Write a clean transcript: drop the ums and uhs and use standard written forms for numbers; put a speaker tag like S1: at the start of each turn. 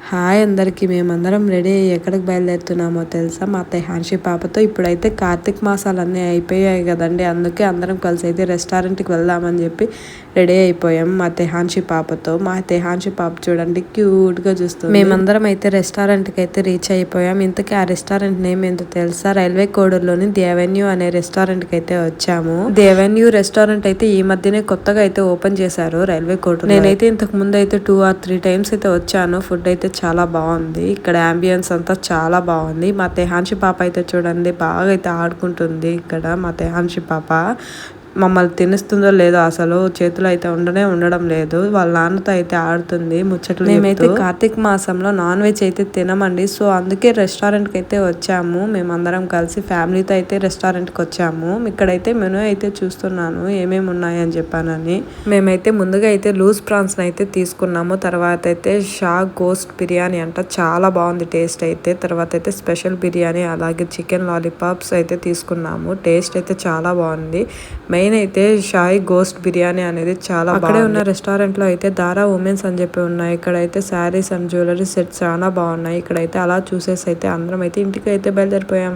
S1: Hi అందరికీ, మేమందరం ready అయ్యి ఎక్కడికి బయలుదేరుతున్నామో తెలుసా? మా అత్తయ్య హాన్షి పాపతో. ఇప్పుడైతే కార్తీక మాసాలన్నీ అయిపోయాయి కదండి, అందుకే అందరం కలిసి అయితే రెస్టారెంట్కి వెళ్దామని చెప్పి రెడీ అయిపోయాం మా అత్తయ్య హాన్షి పాపతో. మా అత్తయ్య హాన్షి పాప చూడండి క్యూట్గా చూస్తుంది. మేమందరం అయితే రెస్టారెంట్కి అయితే రీచ్ అయిపోయాం. ఇంతకీ ఆ రెస్టారెంట్ నేమ్ ఏంటో తెలుసా? రైల్వే కోడూరులోని ది అవెన్యూ అనే రెస్టారెంట్కి అయితే వచ్చాము. ది అవెన్యూ రెస్టారెంట్ అయితే ఈ మధ్యనే కొత్తగా అయితే ఓపెన్ చేశారు రైల్వే కోడూరు. నేనైతే ఇంతకు ముందు అయితే 2 or 3 times అయితే వచ్చాను. ఫుడ్ అయితే చాలా బాగుంది. ఇక్కడ అంబియన్స్ అంతా చాలా బాగుంది. మా తెహాన్షి పాప అయితే చూడండి బాగా అయితే ఆడుకుంటుంది. ఇక్కడ మా తెహాన్షి పాప మమ్మల్ని తినిస్తుందో లేదో అసలు చేతులు అయితే ఉండడం లేదు. వాళ్ళ నాన్నతో అయితే ఆడుతుంది ముచ్చట్లు. మేమైతే కార్తీక మాసంలో నాన్ వెజ్ అయితే తినమండి, సో అందుకే రెస్టారెంట్కి అయితే వచ్చాము. మేమందరం కలిసి ఫ్యామిలీతో అయితే రెస్టారెంట్కి వచ్చాము. ఇక్కడైతే మెనూ అయితే చూస్తున్నాను ఏమేమి ఉన్నాయని చెప్పానని. మేమైతే ముందుగా అయితే లూజ్ ప్రాన్స్ అయితే తీసుకున్నాము. తర్వాత అయితే షా గోస్ట్ బిర్యానీ అంట, చాలా బాగుంది టేస్ట్ అయితే. తర్వాత అయితే స్పెషల్ బిర్యానీ, అలాగే చికెన్ లాలీపాప్స్ అయితే తీసుకున్నాము. టేస్ట్ అయితే చాలా బాగుంది. మెయిన్ అయితే షాయి గోస్ట్ బిర్యానీ అనేది చాలా అక్కడే ఉన్న రెస్టారెంట్ లో అయితే దారా ఉమెన్స్ అని చెప్పి ఉన్నాయి. ఇక్కడైతే శారీస్ అండ్ జ్యువెలరీ సెట్స్ చాలా బాగున్నాయి. ఇక్కడైతే అలా చూసేసి అయితే అందరం అయితే ఇంటికి అయితే బయలుదేరిపోయాం.